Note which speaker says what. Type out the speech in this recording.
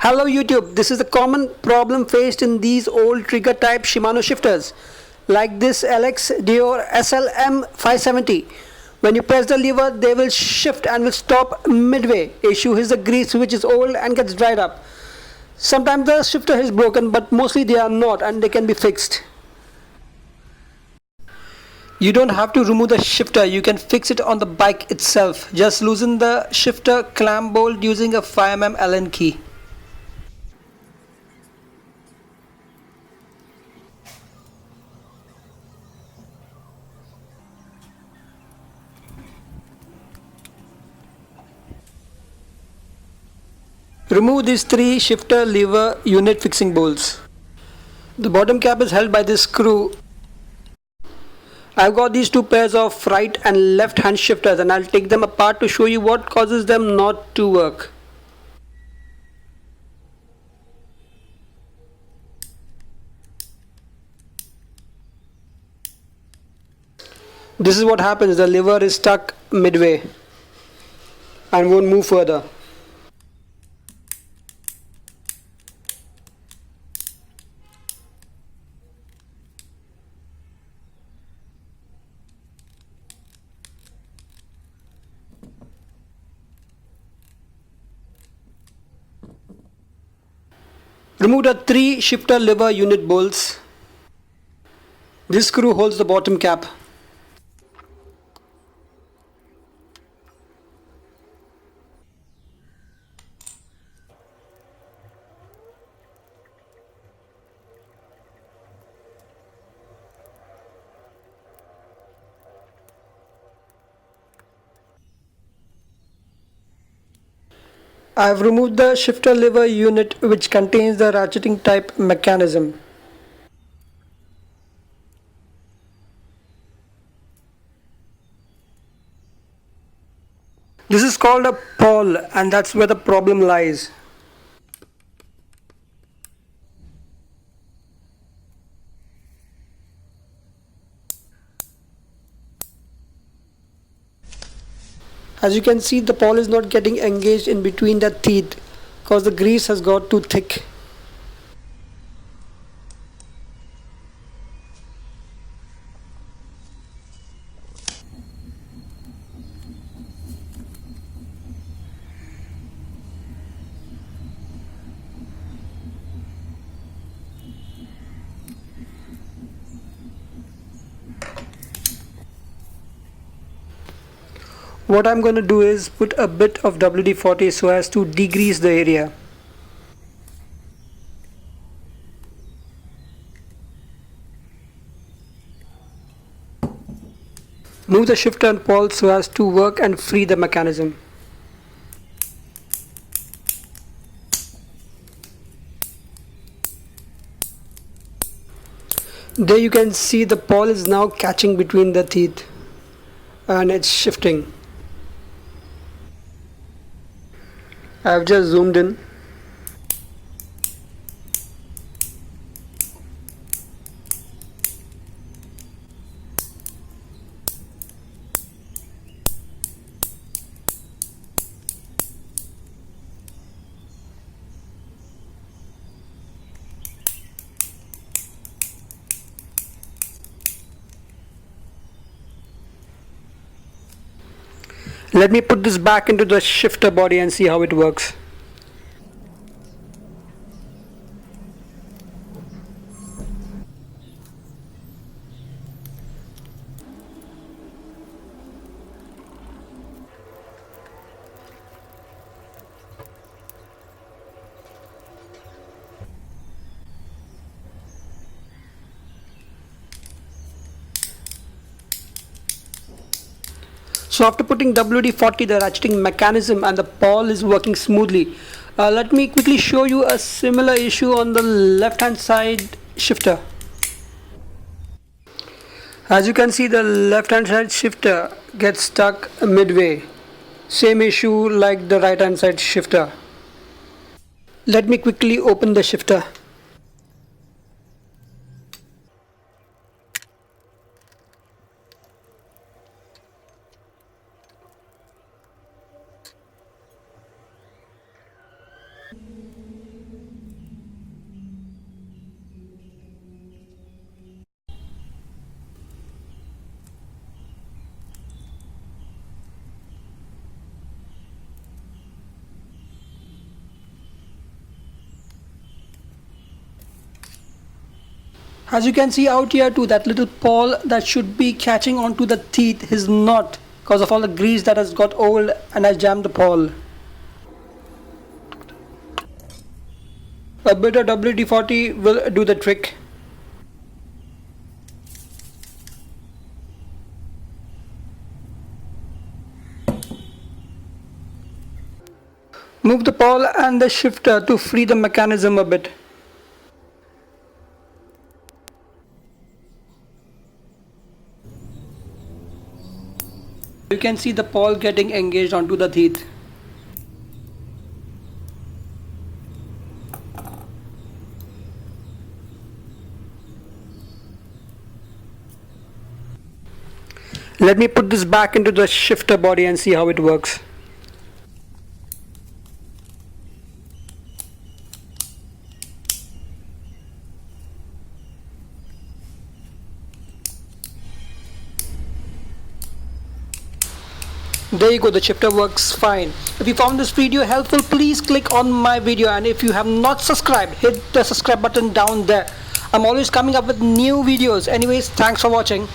Speaker 1: Hello YouTube, this is a common problem faced in these old trigger type Shimano shifters like this LX Deore SL-M570. When you press the lever, they will shift and will stop midway. Issue is the grease which is old and gets dried up. Sometimes the shifter is broken, but mostly they are not and they can be fixed. You don't have to remove the shifter, you can fix it on the bike itself. Just loosen the shifter clamp bolt using a 5mm Allen key. Remove these three shifter lever unit fixing bolts. The bottom cap is held by this screw. I've got these two pairs of right and left hand shifters and I'll take them apart to show you what causes them not to work. This is what happens, the lever is stuck midway and won't move further. Remove the three shifter lever unit bolts. This screw holds the bottom cap. I have removed the shifter lever unit which contains the ratcheting type mechanism. This is called a Pawl and that's where the problem lies. As you can see, the Pawl is not getting engaged in between the teeth because the grease has got too thick. What I'm going to do is put a bit of WD-40 so as to degrease the area. Move the shifter and Pawl so as to work and free the mechanism. There you can see the Pawl is now catching between the teeth and it's shifting. I've just zoomed in. Let me put this back into the shifter body and see how it works. So after putting WD-40, the ratcheting mechanism and the Pawl is working smoothly. Let me quickly show you a similar issue on the left hand side shifter. As you can see, the left hand side shifter gets stuck midway. Same issue like the right hand side shifter. Let me quickly open the shifter. As you can see out here too, that little pawl that should be catching onto the teeth is not, because of all the grease that has got old and has jammed the pawl. A bit of WD-40 will do the trick. Move the pawl and the shifter to free the mechanism a bit. You can see the pawl getting engaged onto the teeth. Let me put this back into the shifter body and see how it works. There you go, the shifter works fine. If you found this video helpful, please click on my video, and if you have not subscribed, hit the subscribe button down there. I'm always coming up with new videos. Anyways, thanks for watching.